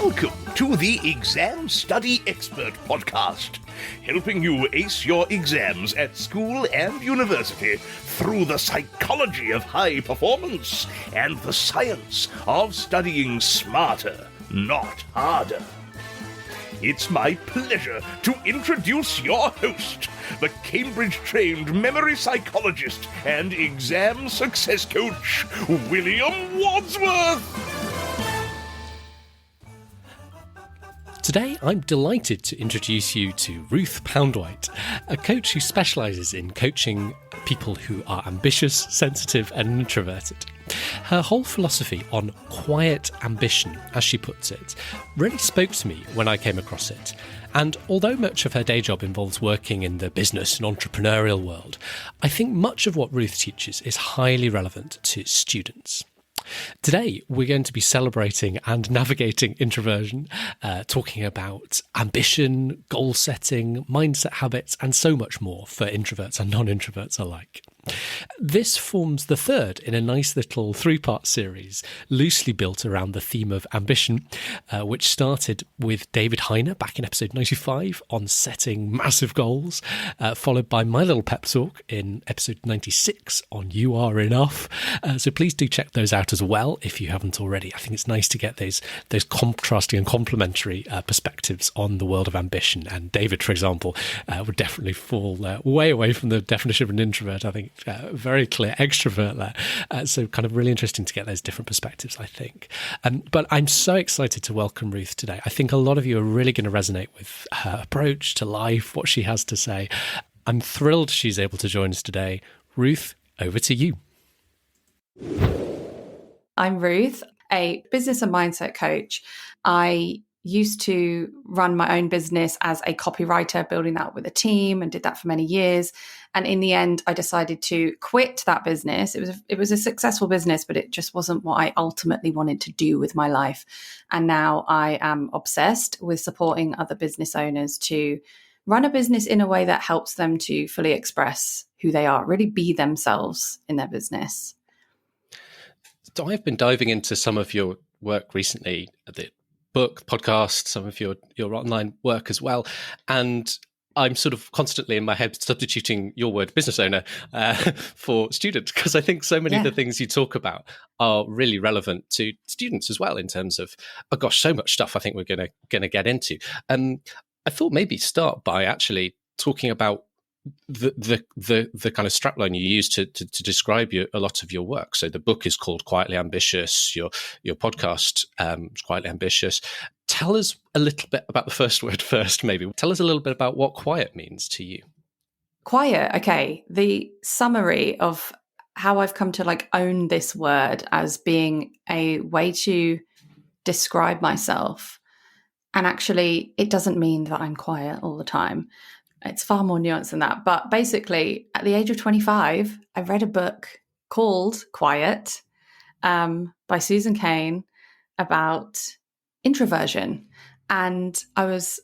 Welcome to the Exam Study Expert Podcast, helping you ace your exams at school and university through the psychology of high performance and the science of studying smarter, not harder. It's my pleasure to introduce your host, the Cambridge-trained memory psychologist and exam success coach, William Wadsworth. Today, I'm delighted to introduce you to Ruth Poundwhite, a coach who specialises in coaching people who are ambitious, sensitive and introverted. Her whole philosophy on quiet ambition, as she puts it, really spoke to me when I came across it. And although much of her day job involves working in the business and entrepreneurial world, I think much of what Ruth teaches is highly relevant to students. Today, we're going to be celebrating and navigating introversion, talking about ambition, goal setting, mindset habits, and so much more for introverts and non-introverts alike. This forms the third in a nice little three-part series, loosely built around the theme of ambition, which started with David Heiner back in episode 95 on setting massive goals, followed by my little pep talk in episode 96 on You Are Enough. So please do check those out as well if you haven't already. I think it's nice to get those contrasting and complementary perspectives on the world of ambition. And David, for example, would definitely fall way away from the definition of an introvert. I think very clear extrovert there. So kind of really interesting to get those different perspectives, I think. But I'm so excited to welcome Ruth today. I think a lot of you are really going to resonate with her approach to life, what she has to say. I'm thrilled she's able to join us today. Ruth, over to you. I'm Ruth, a business and mindset coach. I used to run my own business as a copywriter, building that with a team, and did that for many years. And in the end, I decided to quit that business. It was a successful business, but it just wasn't what I ultimately wanted to do with my life. And now I am obsessed with supporting other business owners to run a business in a way that helps them to fully express who they are, really be themselves in their business. So I've been diving into some of your work recently, the book, podcast, some of your online work as well. And I'm sort of constantly in my head substituting your word business owner for student, because I think so many of the things you talk about are really relevant to students as well in terms of, oh gosh, so much stuff I think we're going to get into. I thought maybe start by actually talking about the kind of strapline you use to describe a lot of your work. So the book is called Quietly Ambitious. Your podcast is Quietly Ambitious. Tell us a little bit about the first word first, maybe. Tell us a little bit about what quiet means to you. Quiet, okay. The summary of how I've come to own this word as being a way to describe myself. And actually, it doesn't mean that I'm quiet all the time. It's far more nuanced than that. But basically, at the age of 25, I read a book called Quiet by Susan Cain about introversion. And I was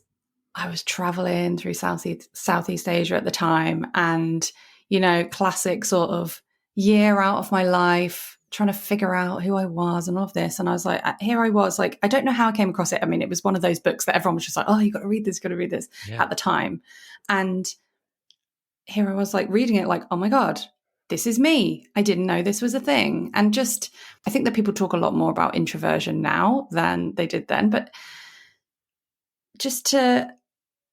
traveling through Southeast Asia at the time, and, classic sort of year out of my life, trying to figure out who I was and all of this. And I was like, here I was, I don't know how I came across it. I mean, it was one of those books that everyone was just like, oh, you got to read this at the time. And here I was reading it oh my God, this is me. I didn't know this was a thing. And just, I think that people talk a lot more about introversion now than they did then. But just to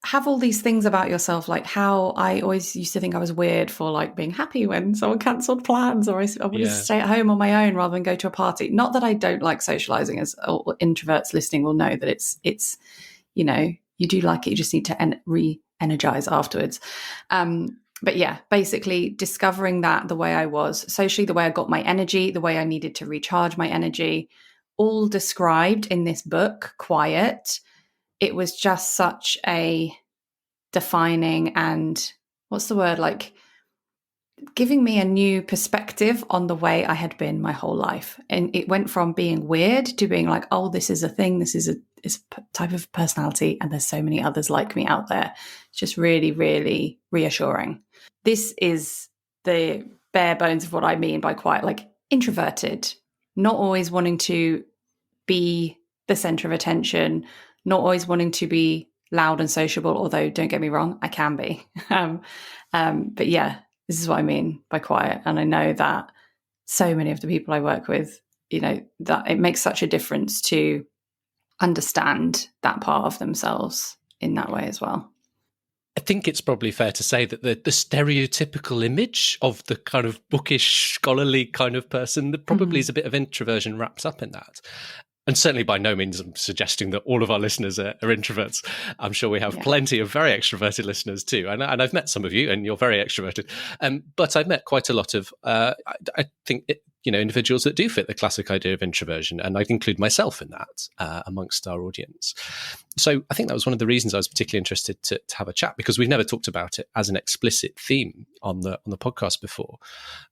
have all these things about yourself, how I always used to think I was weird for being happy when someone cancelled plans, or I wanted to stay at home on my own rather than go to a party. Not that I don't like socializing, as all introverts listening will know that it's you do like it, you just need to re-energize afterwards. But yeah, basically discovering that the way I was socially, the way I got my energy, the way I needed to recharge my energy, all described in this book, Quiet. It was just such a defining and giving me a new perspective on the way I had been my whole life. And it went from being weird to being oh, this is a thing. This is a type of personality. And there's so many others like me out there. It's just really, really reassuring. This is the bare bones of what I mean by quiet, introverted, not always wanting to be the center of attention, not always wanting to be loud and sociable, although don't get me wrong, I can be. But yeah, this is what I mean by quiet. And I know that so many of the people I work with, that it makes such a difference to understand that part of themselves in that way as well. I think it's probably fair to say that the stereotypical image of the kind of bookish, scholarly kind of person, that probably is a bit of introversion wrapped up in that. And certainly by no means I'm suggesting that all of our listeners are introverts. I'm sure we have plenty of very extroverted listeners too. And I've met some of you, and you're very extroverted. But I've met quite a lot of, I think, individuals that do fit the classic idea of introversion. And I'd include myself in that amongst our audience. So I think that was one of the reasons I was particularly interested to have a chat, because we've never talked about it as an explicit theme on the podcast before.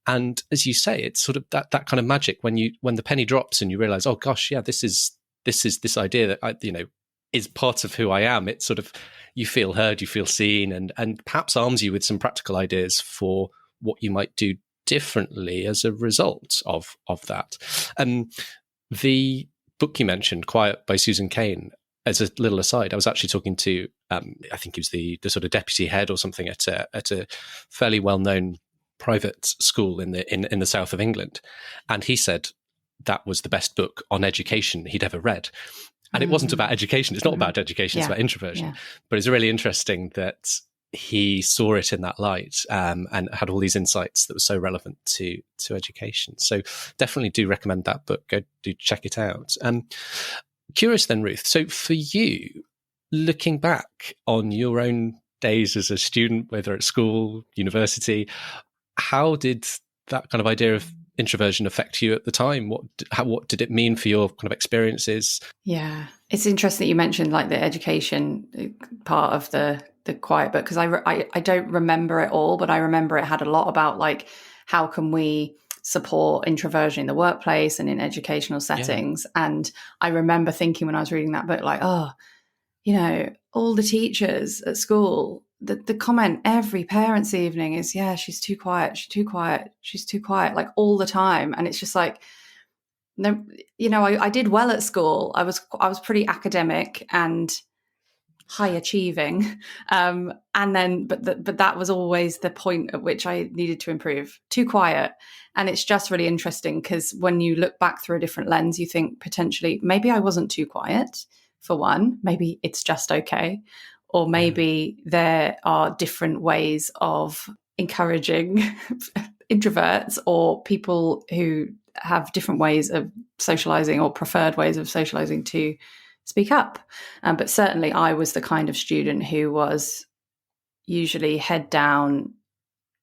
And as you say, it's sort of that kind of magic when the penny drops and you realize, oh gosh, yeah, this is this idea that is part of who I am. It's sort of, you feel heard, you feel seen, and perhaps arms you with some practical ideas for what you might do differently as a result of that. The book you mentioned, Quiet by Susan Cain, as a little aside, I was actually talking to, I think he was the sort of deputy head or something at a fairly well-known private school in the south of England. And he said that was the best book on education he'd ever read. And it wasn't about education. It's not about education. It's about introversion. Yeah. But it's really interesting that he saw it in that light and had all these insights that were so relevant to education. So definitely do recommend that book. Go do check it out. Curious then, Ruth. So for you, looking back on your own days as a student, whether at school, university, how did that kind of idea of introversion affect you at the time? What did it mean for your kind of experiences? Yeah, it's interesting that you mentioned like the education part of the quiet book, because I don't remember it all, but I remember it had a lot about like how can we support introversion in the workplace and in educational settings. Yeah. And I remember thinking when I was reading that book, like, oh, all the teachers at school, the comment every parents' evening is, yeah, she's too quiet, she's too quiet, she's too quiet, like all the time. And it's just like, no, I did well at school. I was pretty academic and high achieving. And then, but that was always the point at which I needed to improve. Too quiet. And it's just really interesting because when you look back through a different lens, you think potentially maybe I wasn't too quiet for one, maybe it's just okay. Or maybe there are different ways of encouraging introverts or people who have different ways of socializing or preferred ways of socializing to speak up. But certainly I was the kind of student who was usually head down,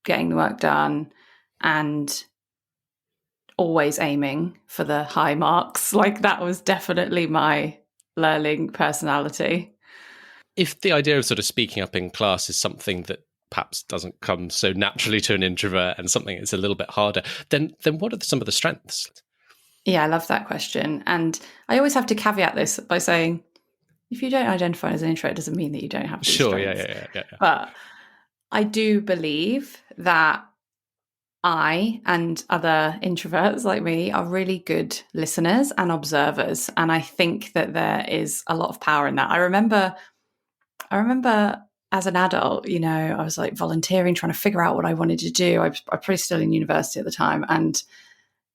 getting the work done, and always aiming for the high marks. Like that was definitely my learning personality. If the idea of sort of speaking up in class is something that perhaps doesn't come so naturally to an introvert and something that's a little bit harder, then what are some of the strengths? Yeah, I love that question. And I always have to caveat this by saying, if you don't identify as an introvert, it doesn't mean that you don't have these strengths. Yeah. But I do believe that I and other introverts like me are really good listeners and observers. And I think that there is a lot of power in that. I remember as an adult, I was like volunteering, trying to figure out what I wanted to do. I was probably still in university at the time. And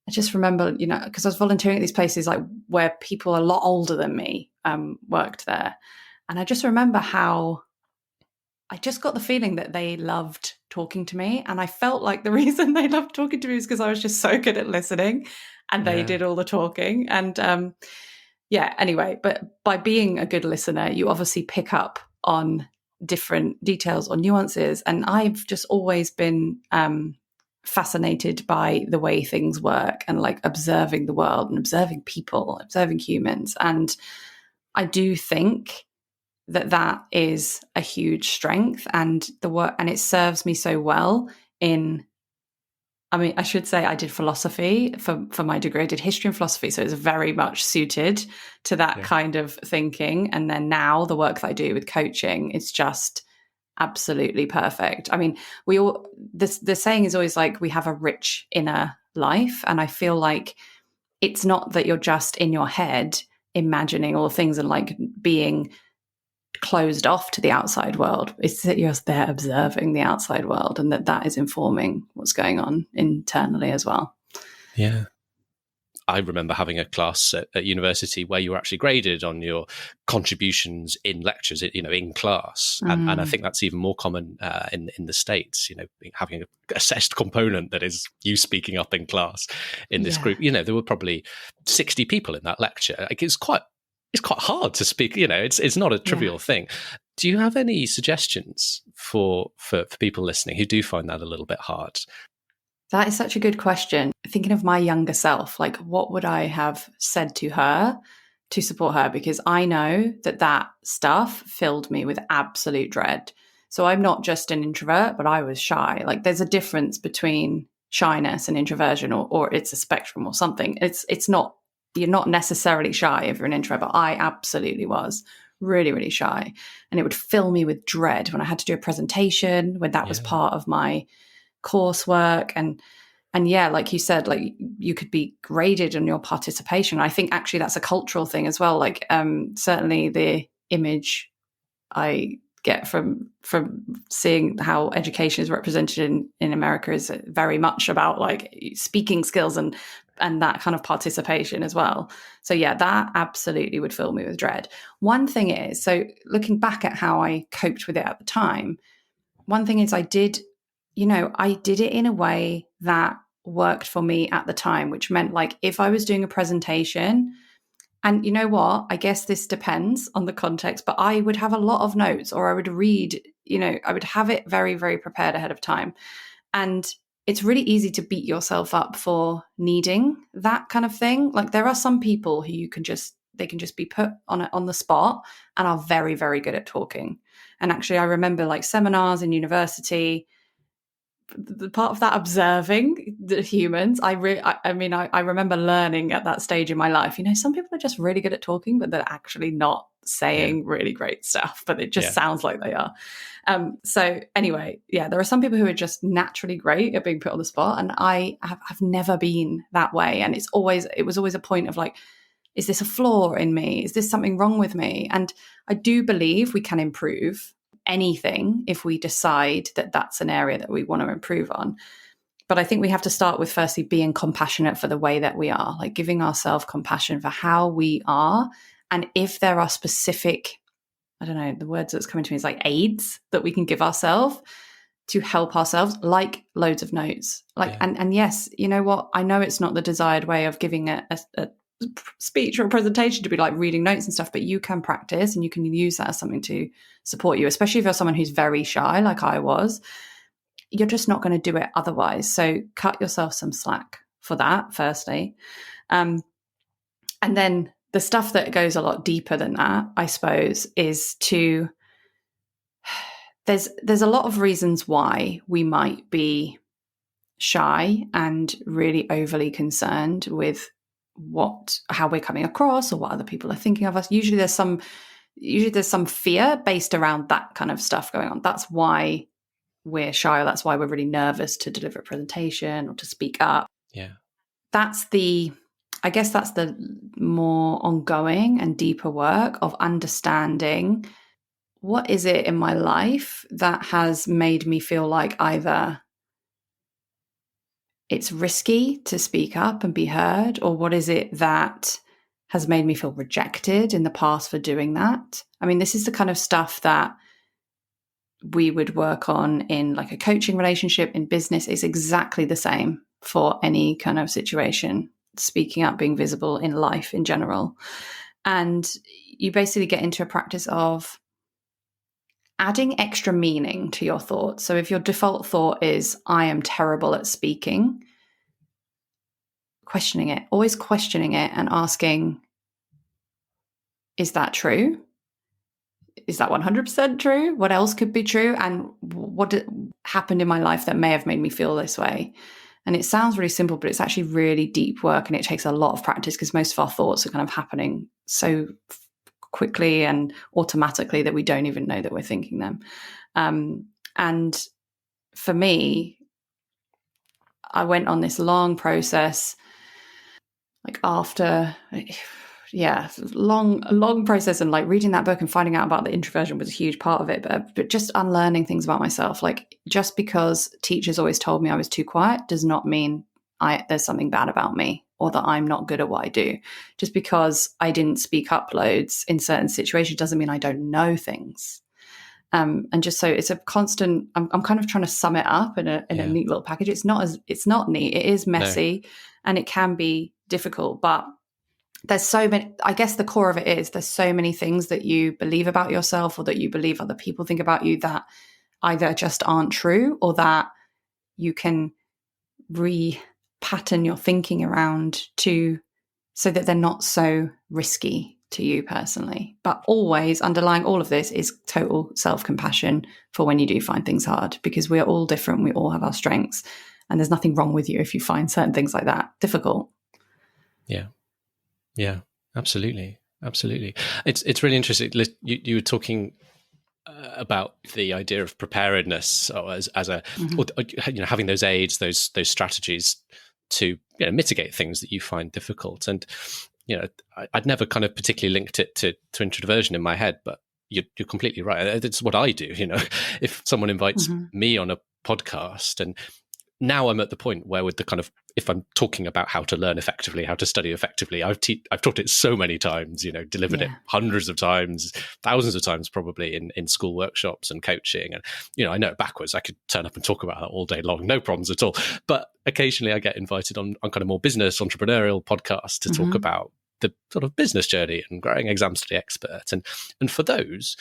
I just remember, because I was volunteering at these places like where people a lot older than me worked there. And I just remember how I just got the feeling that they loved talking to me. And I felt like the reason they loved talking to me was because I was just so good at listening and they did all the talking. And anyway, but by being a good listener, you obviously pick up on different details or nuances. And I've just always been fascinated by the way things work and like observing the world and observing people, observing humans. And I do think that is a huge strength, and the work, and it serves me so well I should say I did philosophy for my degree. I did history and philosophy. So it's very much suited to that kind of thinking. And then now the work that I do with coaching, it's just absolutely perfect. I mean, the saying is always like, we have a rich inner life. And I feel like it's not that you're just in your head. imagining all things and like being closed off to the outside world. It's that you're there observing the outside world, and that is informing what's going on internally as well. Yeah. I remember having a class at university where you were actually graded on your contributions in lectures, in class. And I think that's even more common in the States, having an assessed component that is you speaking up in class in this group. There were probably 60 people in that lecture. Like, it's quite hard to speak. It's not a trivial thing. Do you have any suggestions for people listening who do find that a little bit hard? That is such a good question. Thinking of my younger self, like what would I have said to her to support her? Because I know that stuff filled me with absolute dread. So I'm not just an introvert, but I was shy. Like there's a difference between shyness and introversion, or it's a spectrum or something. It's not, you're not necessarily shy if you're an introvert, but I absolutely was really, really shy. And it would fill me with dread when I had to do a presentation, when that was part of my coursework. And like you said, like you could be graded on your participation. I think actually that's a cultural thing as well. Like certainly the image I get from seeing how education is represented in America is very much about like speaking skills and that kind of participation as well. So that absolutely would fill me with dread. One thing is, so looking back at how I coped with it at the time, one thing is I did it in a way that worked for me at the time, which meant like if I was doing a presentation, and you know what, I guess this depends on the context, but I would have a lot of notes, or I would read, I would have it very, very prepared ahead of time. And it's really easy to beat yourself up for needing that kind of thing. Like there are some people who they can just be put on the spot and are very, very good at talking. And actually I remember like seminars in university, the part of that observing the humans, I remember learning at that stage in my life, some people are just really good at talking, but they're actually not saying really great stuff, but it just sounds like they are. So anyway, there are some people who are just naturally great at being put on the spot. And I have never been that way. And it was always a point of like, is this a flaw in me? Is this something wrong with me? And I do believe we can improve anything if we decide that that's an area that we want to improve on. But I think we have to start with firstly being compassionate for the way that we are, like giving ourselves compassion for how we are. And if there are specific, I don't know, the words that's coming to me is like aids that we can give ourselves to help ourselves, like loads of notes. And yes, you know what? I know it's not the desired way of giving a speech or a presentation to be like reading notes and stuff, but you can practice and you can use that as something to support you, especially if you're someone who's very shy like I was. You're just not going to do it otherwise. So cut yourself some slack for that, firstly. And then the stuff that goes a lot deeper than that, I suppose, is there's a lot of reasons why we might be shy and really overly concerned with how we're coming across or what other people are thinking of us. Usually there's some fear based around that kind of stuff going on. That's why we're shy, or that's why we're really nervous to deliver a presentation or to speak up. That's the more ongoing and deeper work of understanding what is it in my life that has made me feel like either it's risky to speak up and be heard, or what is it that has made me feel rejected in the past for doing that? I mean, this is the kind of stuff that we would work on in like a coaching relationship, in business. It's exactly the same for any kind of situation, speaking up, being visible in life in general. And you basically get into a practice of adding extra meaning to your thoughts. So if your default thought is, I am terrible at speaking, always questioning it and asking, is that true? Is that 100% true? What else could be true? And what happened in my life that may have made me feel this way? And it sounds really simple, but it's actually really deep work, and it takes a lot of practice because most of our thoughts are kind of happening so quickly and automatically that we don't even know that we're thinking them. And for me, I went on this long process, like after long process. And like reading that book and finding out about the introversion was a huge part of it. But just unlearning things about myself. Like just because teachers always told me I was too quiet does not mean there's something bad about me or that I'm not good at what I do. Just because I didn't speak up loads in certain situations doesn't mean I don't know things. And just so it's a constant, I'm kind of trying to sum it up in a neat little package. It's not neat. It is messy and it can be difficult, but there's so many, I guess the core of it is there's so many things that you believe about yourself or that you believe other people think about you that either just aren't true or that you can repattern your thinking around so that they're not so risky to you personally. But always underlying all of this is total self-compassion for when you do find things hard, because we are all different. We all have our strengths, and there's nothing wrong with you if you find certain things like that difficult. Yeah, absolutely. It's really interesting. You were talking about the idea of preparedness, or as a, or, having those aids, those strategies to mitigate things that you find difficult. And I'd never kind of particularly linked it to introversion in my head, but you're completely right. It's what I do. If someone invites me on a podcast, and now I'm at the point where with the kind of, if I'm talking about how to learn effectively, how to study effectively, I've taught it so many times, delivered it hundreds of times, thousands of times probably in school workshops and coaching. And, I know it backwards. I could turn up and talk about that all day long, no problems at all. But occasionally I get invited on kind of more business, entrepreneurial podcasts to talk about the sort of business journey and growing exam study expert. And for those,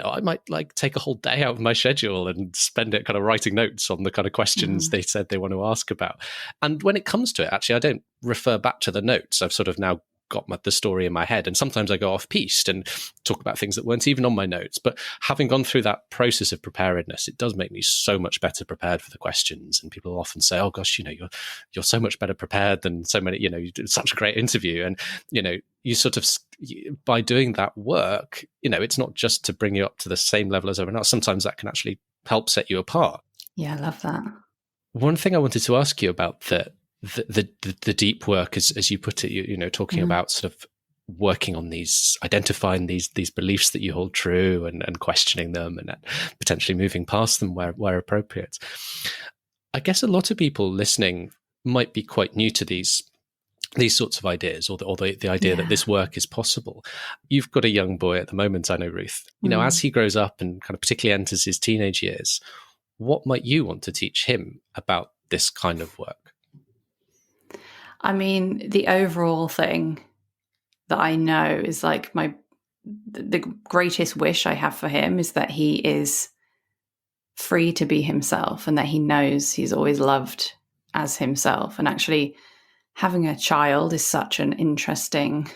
I might take a whole day out of my schedule and spend it kind of writing notes on the kind of questions they said they want to ask about. And when it comes to it, actually, I don't refer back to the notes. I've sort of now got the story in my head. And sometimes I go off piste and talk about things that weren't even on my notes. But having gone through that process of preparedness, it does make me so much better prepared for the questions. And people often say, oh gosh, you're so much better prepared than so many, you did such a great interview. And, you sort of, by doing that work, it's not just to bring you up to the same level as everyone else. Sometimes that can actually help set you apart. Yeah, I love that. One thing I wanted to ask you about the deep work, as you put it, talking about sort of working on these, identifying these beliefs that you hold true and questioning them and potentially moving past them where appropriate. I guess a lot of people listening might be quite new to these sorts of ideas, or the idea that this work is possible. You've got a young boy at the moment, I know, Ruth. As he grows up and kind of particularly enters his teenage years, what might you want to teach him about this kind of work? I mean, the overall thing that I know is like the greatest wish I have for him is that he is free to be himself and that he knows he's always loved as himself. And actually having a child is such an interesting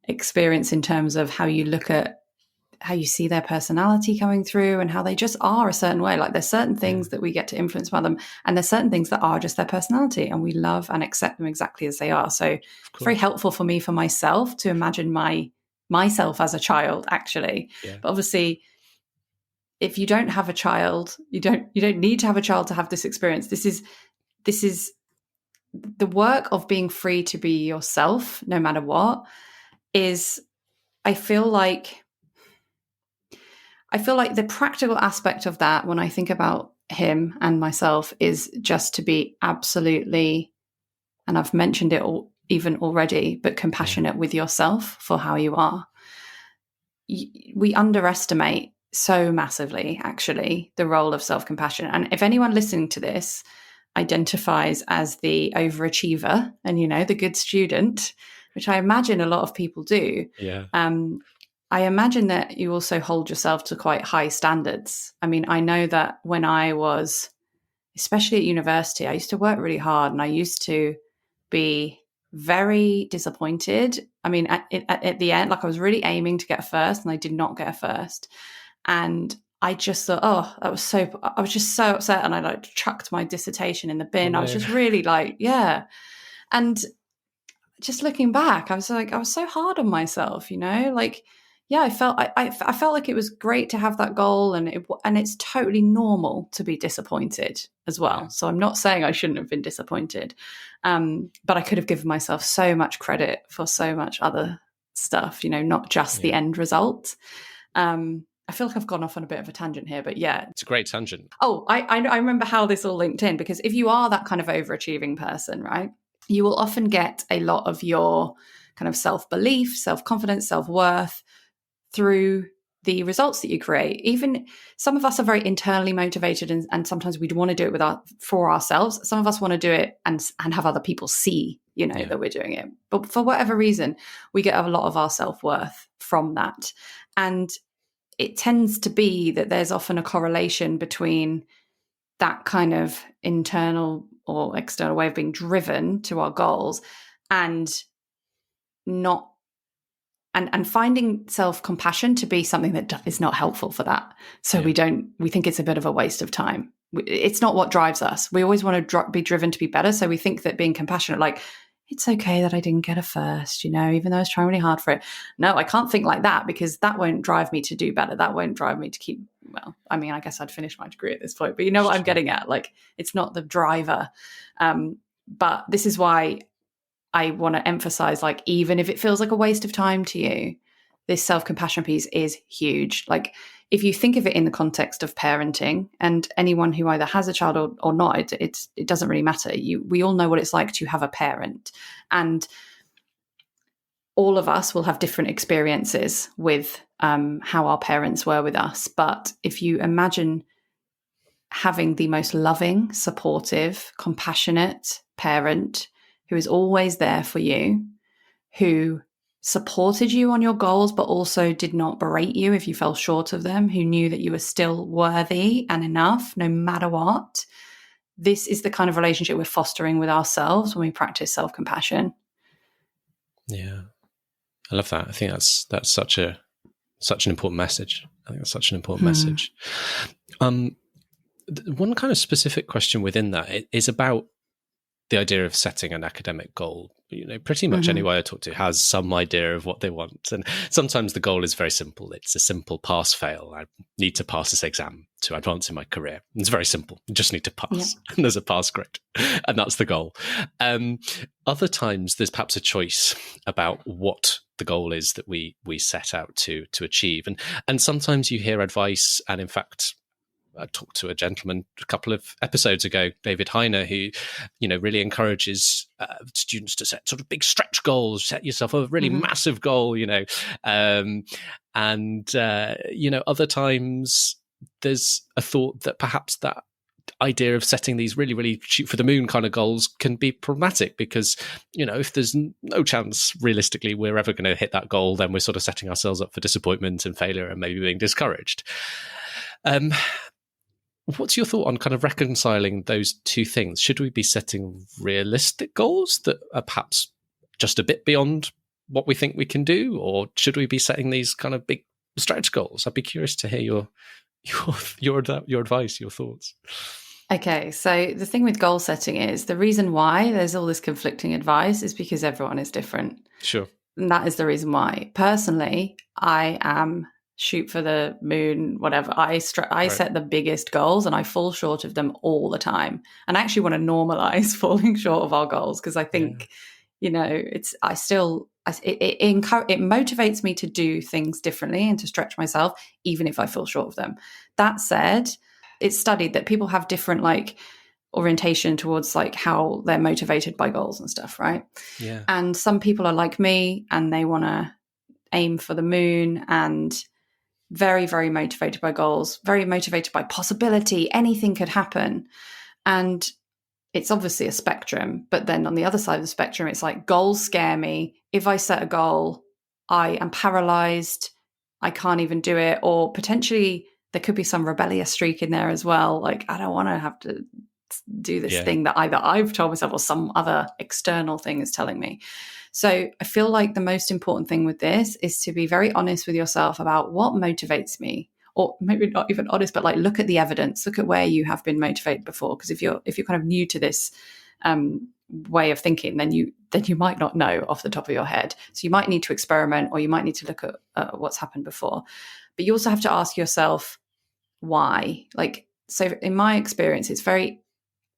experience in terms of how you look at how you see their personality coming through and how they just are a certain way. Like there's certain things that we get to influence by them, and there's certain things that are just their personality, and we love and accept them exactly as they are. So it's very helpful for me, for myself, to imagine myself as a child, actually. Yeah. But obviously, if you don't have a child, you don't need to have a child to have this experience. This is the work of being free to be yourself, no matter what, is, I feel like the practical aspect of that, when I think about him and myself, is just to be absolutely, and I've mentioned it even already, but compassionate with yourself for how you are. We underestimate so massively, actually, the role of self-compassion. And if anyone listening to this identifies as the overachiever and, the good student, which I imagine a lot of people do, I imagine that you also hold yourself to quite high standards. I mean, I know that when I was, especially at university, I used to work really hard and I used to be very disappointed. I mean, at the end, like I was really aiming to get a first and I did not get a first. And I just thought, I was just so upset. And I chucked my dissertation in the bin. I was just really And just looking back, I was so hard on myself, yeah, I felt like it was great to have that goal, and it's totally normal to be disappointed as well. Yeah. So I'm not saying I shouldn't have been disappointed, but I could have given myself so much credit for so much other stuff, not just the end result. I feel like I've gone off on a bit of a tangent here, but yeah. It's a great tangent. Oh, I remember how this all linked in, because if you are that kind of overachieving person, right, you will often get a lot of your kind of self-belief, self-confidence, self-worth through the results that you create. Even some of us are very internally motivated, and sometimes we want to do it for ourselves. Some of us want to do it and have other people see, that we're doing it. But for whatever reason, we get a lot of our self-worth from that. And it tends to be that there's often a correlation between that kind of internal or external way of being driven to our goals and not and finding self-compassion to be something that is not helpful for that. So we think it's a bit of a waste of time. It's not what drives us. We always want to be driven to be better. So we think that being compassionate, like, it's okay that I didn't get a first, even though I was trying really hard for it. No, I can't think like that, because that won't drive me to do better. That won't drive me to keep, I guess I'd finish my degree at this point, but you know what I'm getting at? Like, it's not the driver. But this is why I want to emphasize, like, even if it feels like a waste of time to you, this self-compassion piece is huge. Like, if you think of it in the context of parenting, and anyone who either has a child or not, it doesn't really matter. We all know what it's like to have a parent, and all of us will have different experiences with how our parents were with us. But if you imagine having the most loving, supportive, compassionate parent who is always there for you, who supported you on your goals, but also did not berate you if you fell short of them, who knew that you were still worthy and enough no matter what. This is the kind of relationship we're fostering with ourselves when we practice self-compassion. Yeah. I love that. I think that's such an important message. I think that's such an important message. One kind of specific question within that is about the idea of setting an academic goal. Pretty much anyone I talk to has some idea of what they want. And sometimes the goal is very simple. It's a simple pass-fail. I need to pass this exam to advance in my career. It's very simple. You just need to pass. Yeah. And there's a pass grade. And that's the goal. Other times there's perhaps a choice about what the goal is that we set out to achieve. And sometimes you hear advice, and in fact, I talked to a gentleman a couple of episodes ago, David Heiner, who, really encourages students to set sort of big stretch goals, set yourself a really massive goal, other times there's a thought that perhaps that idea of setting these really, really shoot for the moon kind of goals can be problematic, because, if there's no chance realistically we're ever going to hit that goal, then we're sort of setting ourselves up for disappointment and failure and maybe being discouraged. What's your thought on kind of reconciling those two things? Should we be setting realistic goals that are perhaps just a bit beyond what we think we can do, or should we be setting these kind of big stretch goals? I'd be curious to hear your advice, your thoughts. Okay, so the thing with goal setting is the reason why there's all this conflicting advice is because everyone is different. Sure. And that is the reason why. Personally, I am shoot for the moon, whatever. I set the biggest goals and I fall short of them all the time. And I actually want to normalize falling short of our goals, because I think, it motivates me to do things differently and to stretch myself, even if I fall short of them. That said, it's studied that people have different orientation towards how they're motivated by goals and stuff, right? Yeah. And some people are like me and they want to aim for the moon and very, very motivated by goals, very motivated by possibility. Anything could happen. And it's obviously a spectrum. But then on the other side of the spectrum, it's like goals scare me. If I set a goal, I am paralyzed. I can't even do it. Or potentially there could be some rebellious streak in there as well. I don't want to have to do this thing that either I've told myself or some other external thing is telling me. So I feel like the most important thing with this is to be very honest with yourself about what motivates me, or maybe not even honest, but look at the evidence, look at where you have been motivated before. Because if you're kind of new to this way of thinking, then you might not know off the top of your head. So you might need to experiment, or you might need to look at what's happened before. But you also have to ask yourself why. Like, so in my experience,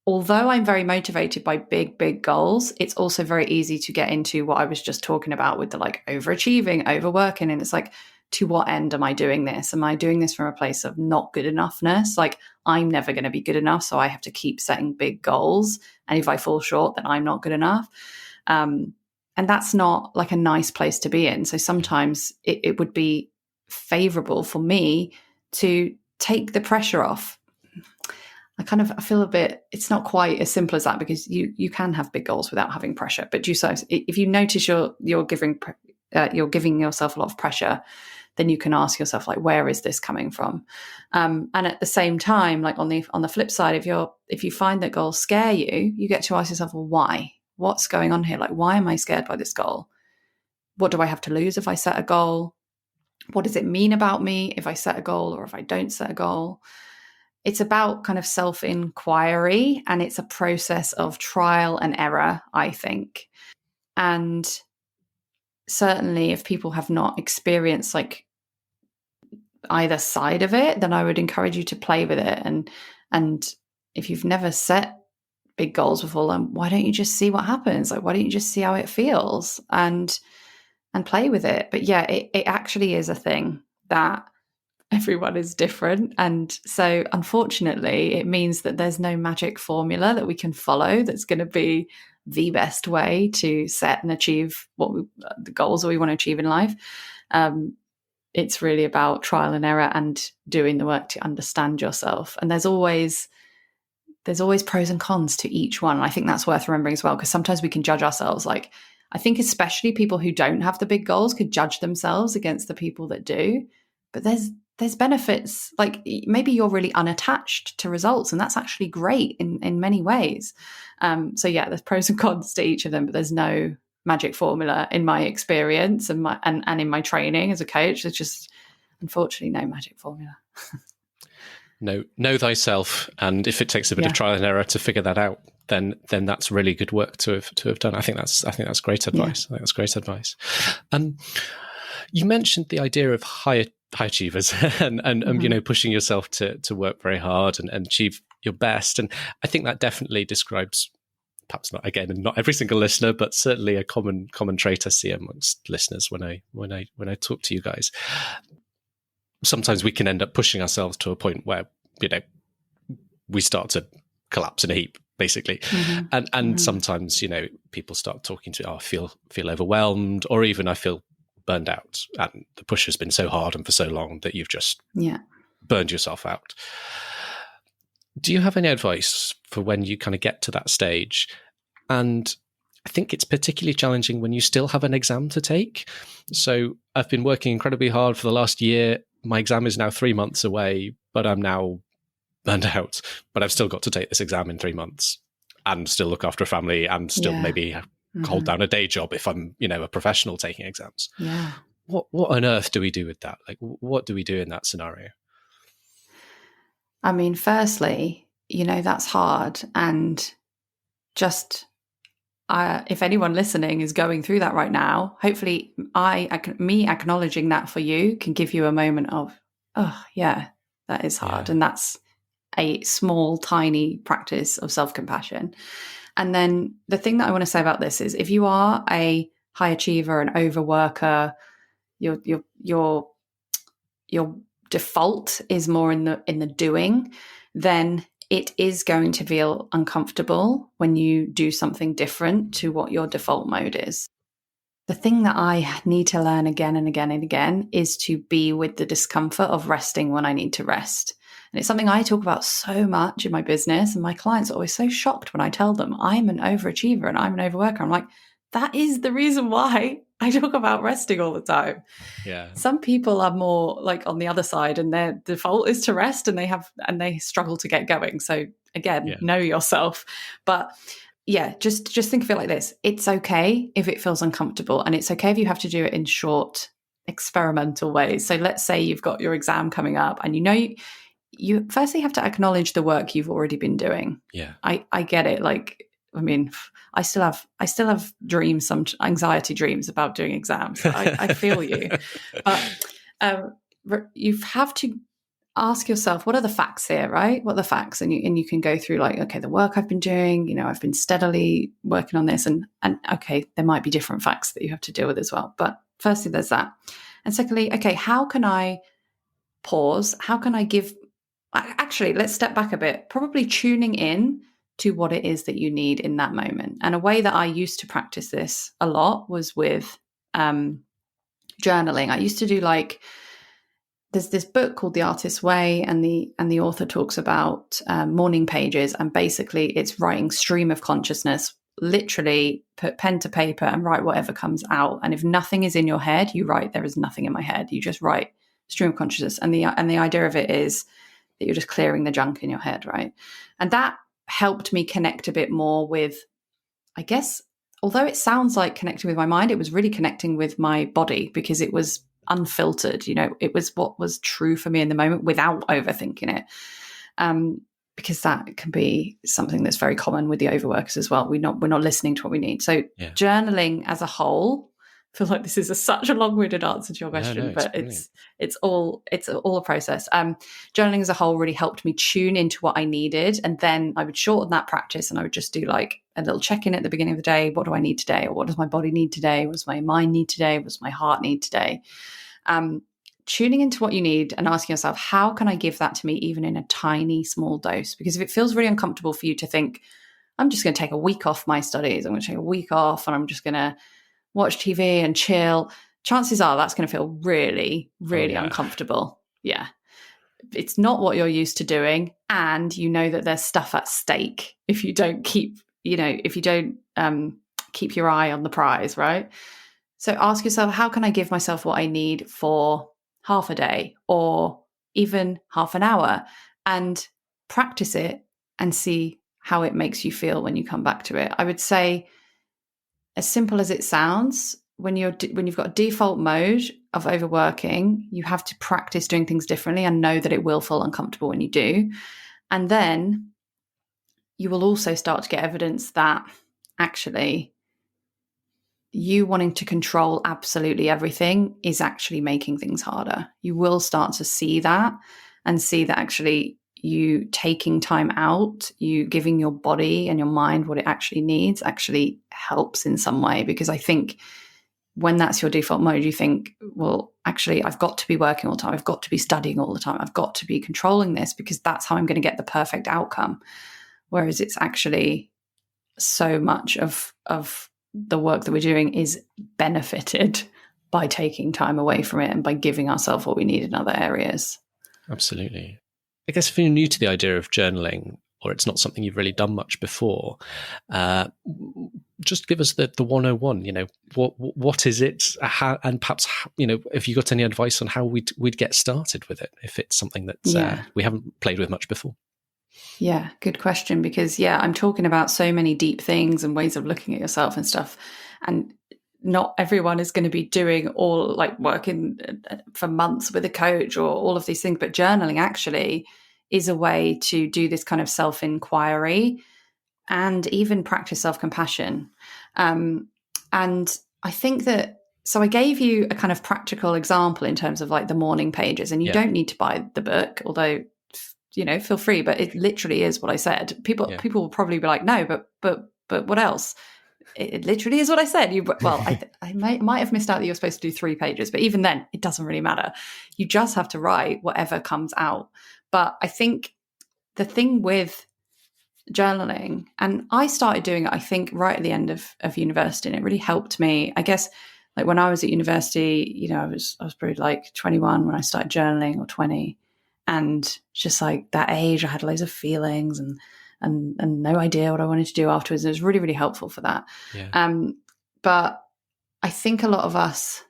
although I'm very motivated by big goals, it's also very easy to get into what I was just talking about with the like overachieving, overworking. And it's like, to what end am I doing this? Am I doing this from a place of not good enoughness? Like, I'm never going to be good enough, so I have to keep setting big goals. And if I fall short, then I'm not good enough. And that's not like a nice place to be in. So sometimes it would be favorable for me to take the pressure off. I feel a bit, it's not quite as simple as that, because you can have big goals without having pressure. But if you notice you're giving yourself a lot of pressure, then you can ask yourself, like, where is this coming from? And at the same time, like on the flip side, if you find that goals scare you, you get to ask yourself, well, why? What's going on here? Like, why am I scared by this goal? What do I have to lose if I set a goal? What does it mean about me if I set a goal or if I don't set a goal? It's about kind of self-inquiry, and it's a process of trial and error, I think. And certainly if people have not experienced like either side of it, then I would encourage you to play with it. And if you've never set big goals before, then why don't you just see what happens? Like, why don't you just see how it feels and play with it? But yeah, it actually is a thing that everyone is different. And so unfortunately, it means that there's no magic formula that we can follow that's going to be the best way to set and achieve the goals that we want to achieve in life. It's really about trial and error and doing the work to understand yourself. And there's always pros and cons to each one. And I think that's worth remembering as well, because sometimes we can judge ourselves. Like, I think especially people who don't have the big goals could judge themselves against the people that do. But there's benefits. Like, maybe you're really unattached to results, and that's actually great in many ways. So yeah, there's pros and cons to each of them, but there's no magic formula in my experience and in my training as a coach. There's just, unfortunately, no magic formula. Know thyself, and if it takes a bit of trial and error to figure that out, then that's really good work to have done. I think that's great advice. I think that's great advice. You mentioned the idea of high achievers and mm-hmm. Pushing yourself to work very hard and achieve your best. And I think that definitely describes, perhaps not every single listener, but certainly a common trait I see amongst listeners when I talk to you guys. Sometimes we can end up pushing ourselves to a point where, we start to collapse in a heap, basically. Mm-hmm. And mm-hmm. sometimes, people start talking to, I feel overwhelmed, or even I feel burned out, and the push has been so hard and for so long that you've just burned yourself out. Do you have any advice for when you kind of get to that stage? And I think it's particularly challenging when you still have an exam to take. So I've been working incredibly hard for the last year. My exam is now 3 months away, but I'm now burned out. But I've still got to take this exam in 3 months and still look after a family and still maybe hold down a day job if I'm, a professional taking exams. Yeah. What on earth do we do with that? Like, what do we do in that scenario? I mean, firstly, that's hard. And just, if anyone listening is going through that right now, hopefully me acknowledging that for you can give you a moment of, oh yeah, that is hard. Yeah. And that's a small, tiny practice of self-compassion. And then the thing that I want to say about this is, if you are a high achiever, an overworker, your default is more in the doing, then it is going to feel uncomfortable when you do something different to what your default mode is. The thing that I need to learn again and again and again is to be with the discomfort of resting when I need to rest. And it's something I talk about so much in my business, and my clients are always so shocked when I tell them I'm an overachiever and I'm an overworker. I'm like, that is the reason why I talk about resting all the time. Yeah. Some people are more like on the other side, and their default is to rest, and they struggle to get going. So again, know yourself. But yeah, just think of it like this. It's okay if it feels uncomfortable, and it's okay if you have to do it in short experimental ways. So let's say you've got your exam coming up, and you firstly have to acknowledge the work you've already been doing. Yeah. I get it. Like, I mean, I still have dreams, some anxiety dreams about doing exams. I feel you, but you have to ask yourself, what are the facts here, right? What are the facts? And you can go through like, okay, the work I've been doing, I've been steadily working on this, and okay, there might be different facts that you have to deal with as well. But firstly, there's that. And secondly, okay, how can I pause? How can I actually, let's step back a bit, probably tuning in to what it is that you need in that moment. And a way that I used to practice this a lot was with journaling. I used to do there's this book called The Artist's Way, and the author talks about morning pages, and basically it's writing stream of consciousness. Literally put pen to paper and write whatever comes out. And if nothing is in your head, you write, there is nothing in my head. You just write stream of consciousness. And the idea of it is that you're just clearing the junk in your head, right? And that helped me connect a bit more with, I guess, although it sounds like connecting with my mind, it was really connecting with my body, because it was unfiltered. It was what was true for me in the moment without overthinking it. Because that can be something that's very common with the overworkers as well. We're not listening to what we need. So journaling as a whole, I feel like this is such a long-winded answer to your question, but it's all a process. Journaling as a whole really helped me tune into what I needed, and then I would shorten that practice, and I would just do like a little check-in at the beginning of the day. What do I need today? Or what does my body need today? What does my mind need today? What does my heart need today? Tuning into what you need and asking yourself, how can I give that to me even in a tiny, small dose? Because if it feels really uncomfortable for you to think, I'm just going to take a week off my studies, I'm going to take a week off and I'm just going to watch TV and chill, chances are that's going to feel really, really uncomfortable. Yeah. It's not what you're used to doing. And that there's stuff at stake if you don't keep your eye on the prize, right? So ask yourself, how can I give myself what I need for half a day or even half an hour, and practice it and see how it makes you feel when you come back to it. I would say, as simple as it sounds, when you've got a default mode of overworking, you have to practice doing things differently and know that it will feel uncomfortable when you do. And then you will also start to get evidence that actually you wanting to control absolutely everything is actually making things harder. You will start to see that, and see that actually you taking time out, you giving your body and your mind what it actually needs actually helps in some way. Because I think when that's your default mode, you think, well, actually, I've got to be working all the time. I've got to be studying all the time. I've got to be controlling this because that's how I'm going to get the perfect outcome. Whereas it's actually so much of the work that we're doing is benefited by taking time away from it and by giving ourselves what we need in other areas. Absolutely. I guess if you're new to the idea of journaling, or it's not something you've really done much before, just give us the 101. What is it? How, and perhaps if you got any advice on how we'd get started with it, if it's something that we haven't played with much before. Yeah, good question. Because I'm talking about so many deep things and ways of looking at yourself and stuff, and not everyone is going to be doing all like working for months with a coach or all of these things. But journaling actually is a way to do this kind of self-inquiry and even practice self-compassion. And I think that, so I gave you a kind of practical example in terms of like the morning pages, and you don't need to buy the book, although, feel free, but it literally is what I said. People will probably be like, no, but what else? It literally is what I said. I might have missed out that you're supposed to do 3 pages, but even then, it doesn't really matter. You just have to write whatever comes out. But I think the thing with journaling, and I started doing it, I think, right at the end of university, and it really helped me. I guess, like when I was at university, I was probably like 21 when I started journaling, or 20, and just like that age, I had loads of feelings and no idea what I wanted to do afterwards. It was really, really helpful for that. Yeah. But I think a lot of us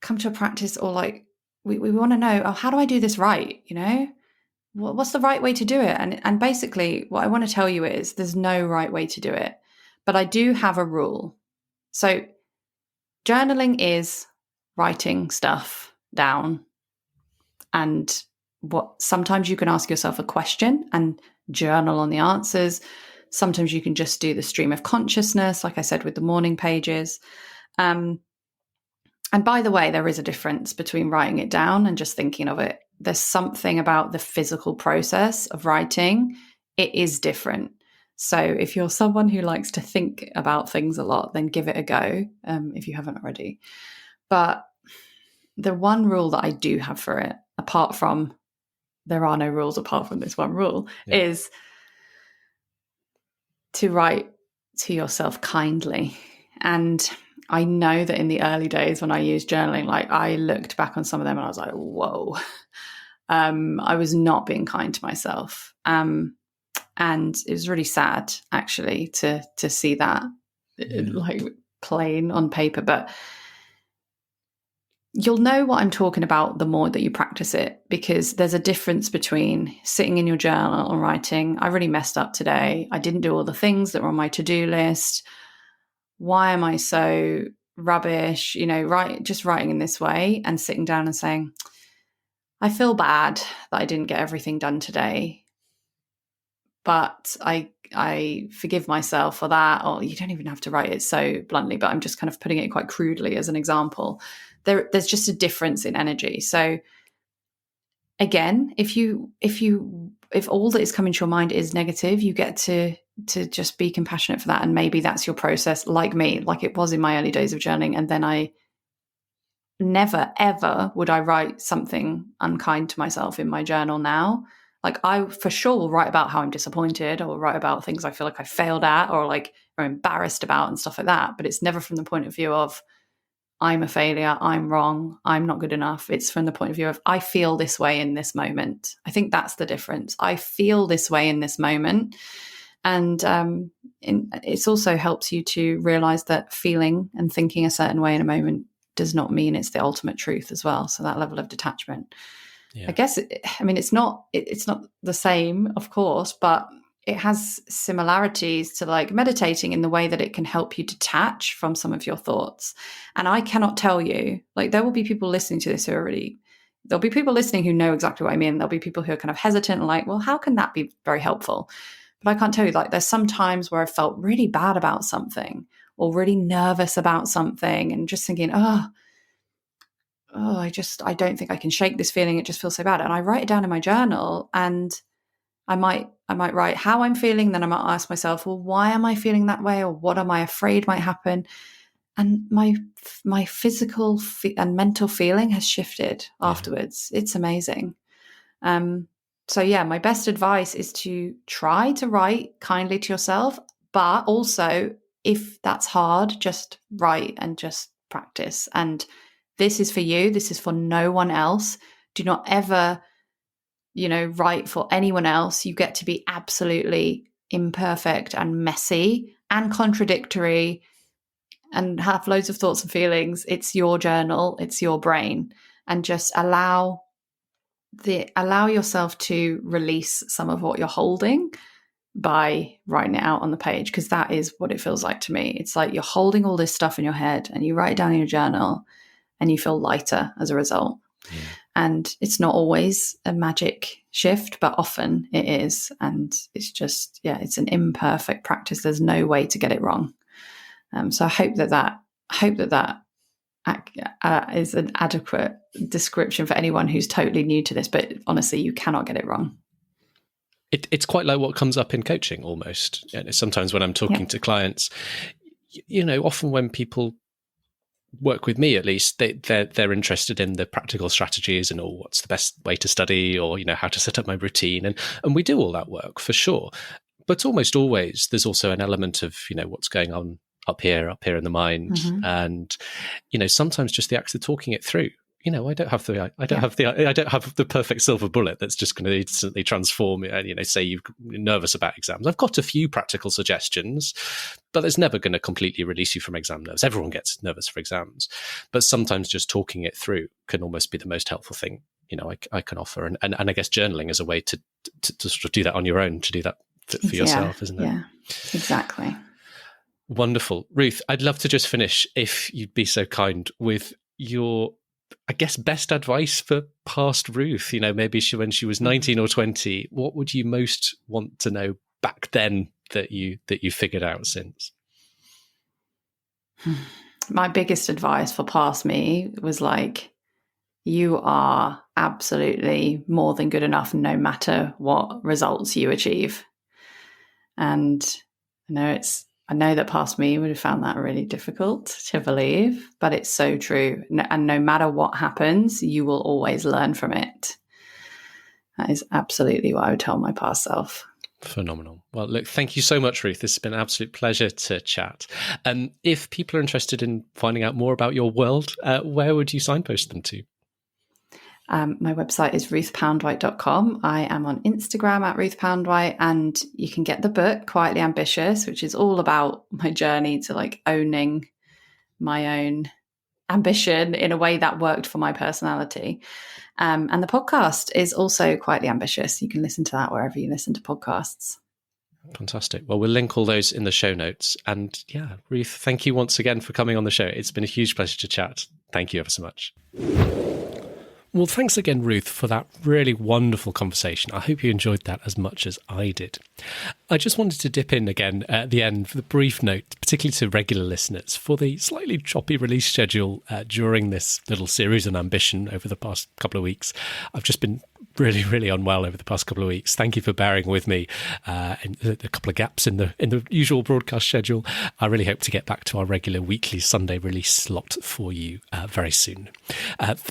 come to a practice, or like we want to know, how do I do this right? What's the right way to do it? And basically what I want to tell you is there's no right way to do it. But I do have a rule. So journaling is writing stuff down, and sometimes you can ask yourself a question and journal on the answers. Sometimes you can just do the stream of consciousness, like I said, with the morning pages. And by the way, there is a difference between writing it down and just thinking of it. There's something about the physical process of writing. It is different. So if you're someone who likes to think about things a lot, then give it a go, if you haven't already. But the one rule that I do have for it, apart from, there are no rules apart from this one rule, is to write to yourself kindly. And I know that in the early days when I used journaling, like I looked back on some of them and I was like, whoa, I was not being kind to myself. And it was really sad actually to see that like plain on paper, but you'll know what I'm talking about the more that you practice it, because there's a difference between sitting in your journal and writing, I really messed up today. I didn't do all the things that were on my to-do list. Why am I so rubbish? Just writing in this way and sitting down and saying, I feel bad that I didn't get everything done today, but I forgive myself for that. Or you don't even have to write it so bluntly, but I'm just kind of putting it quite crudely as an example. There's just a difference in energy. So again, if all that is coming to your mind is negative, you get to just be compassionate for that. And maybe that's your process, like me, like it was in my early days of journaling. And then I never, ever would I write something unkind to myself in my journal now. Like I for sure will write about how I'm disappointed, or write about things I feel like I failed at, or like are embarrassed about and stuff like that. But it's never from the point of view of I'm a failure, I'm wrong, I'm not good enough. It's from the point of view of I feel this way in this moment. I think that's the difference. I feel this way in this moment. And it also helps you to realize that feeling and thinking a certain way in a moment does not mean it's the ultimate truth as well. So that level of detachment. I guess, it's not the same, of course, but it has similarities to like meditating in the way that it can help you detach from some of your thoughts. And I cannot tell you, like there will be people listening to this there'll be people listening who know exactly what I mean. There'll be people who are kind of hesitant and like, well, how can that be very helpful? But I can't tell you, like there's some times where I felt really bad about something or really nervous about something and just thinking, I don't think I can shake this feeling. It just feels so bad. And I write it down in my journal, and I might write how I'm feeling. Then I might ask myself, well, why am I feeling that way? Or what am I afraid might happen? And my physical and mental feeling has shifted afterwards. It's amazing. So yeah, my best advice is to try to write kindly to yourself, but also if that's hard, just write and just practice. And this is for you. This is for no one else. Do not ever, write for anyone else. You get to be absolutely imperfect and messy and contradictory and have loads of thoughts and feelings. It's your journal. It's your brain. And just allow yourself to release some of what you're holding by writing it out on the page, because that is what it feels like to me. It's like you're holding all this stuff in your head and you write it down in your journal and you feel lighter as a result. Yeah. And it's not always a magic shift, but often it is. And it's just, it's an imperfect practice. There's no way to get it wrong. So I hope that is an adequate description for anyone who's totally new to this. But honestly, you cannot get it wrong. It's quite like what comes up in coaching almost. Sometimes when I'm talking to clients, often when people work with me, at least they're interested in the practical strategies and what's the best way to study, or how to set up my routine, and we do all that work for sure. But almost always there's also an element of what's going on up here in the mind, and sometimes just the act of talking it through. I don't have the perfect silver bullet that's just going to instantly transform it. Say you're nervous about exams. I've got a few practical suggestions, but it's never going to completely release you from exam nerves. Everyone gets nervous for exams, but sometimes just talking it through can almost be the most helpful thing I can offer. And I guess journaling is a way to sort of do that on your own, to do that for yourself, isn't it? Yeah, exactly. Wonderful. Ruth, I'd love to just finish, if you'd be so kind, with your, I guess, best advice for past Ruth. Maybe when she was 19 or 20, what would you most want to know back then that you figured out since? My biggest advice for past me was like, you are absolutely more than good enough no matter what results you achieve. And I know that past me would have found that really difficult to believe, but it's so true. And no matter what happens, you will always learn from it. That is absolutely what I would tell my past self. Phenomenal. Well, look, thank you so much, Ruth. This has been an absolute pleasure to chat. If people are interested in finding out more about your world, where would you signpost them to? My website is ruthpoundwhite.com. I am on Instagram at Ruth Poundwhite, and you can get the book Quietly Ambitious, which is all about my journey to like owning my own ambition in a way that worked for my personality. And the podcast is also Quietly Ambitious. You can listen to that wherever you listen to podcasts. Fantastic. Well, we'll link all those in the show notes. And yeah, Ruth, thank you once again for coming on the show. It's been a huge pleasure to chat. Thank you ever so much. Well, thanks again, Ruth, for that really wonderful conversation. I hope you enjoyed that as much as I did. I just wanted to dip in again at the end for the brief note, particularly to regular listeners, for the slightly choppy release schedule during this little series on ambition over the past couple of weeks. I've just been really, really unwell over the past couple of weeks. Thank you for bearing with me in a couple of gaps in the usual broadcast schedule. I really hope to get back to our regular weekly Sunday release slot for you very soon,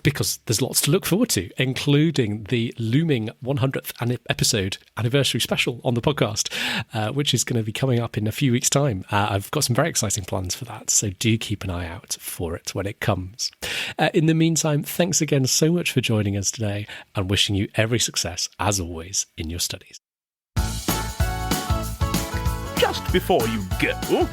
because there's lots to look forward to, including the looming 100th episode anniversary special on the podcast, which is going to be coming up in a few weeks' time. I've got some very exciting plans for that, so do keep an eye out for it when it comes. In the meantime, thanks again so much for joining us today, and wishing you every success, as always, in your studies. Just before you go,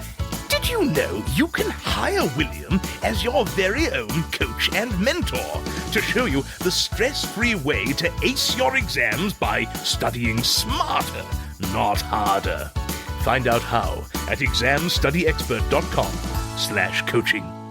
did you know you can hire William as your very own coach and mentor to show you the stress-free way to ace your exams by studying smarter, not harder? Find out how at examstudyexpert.com/coaching.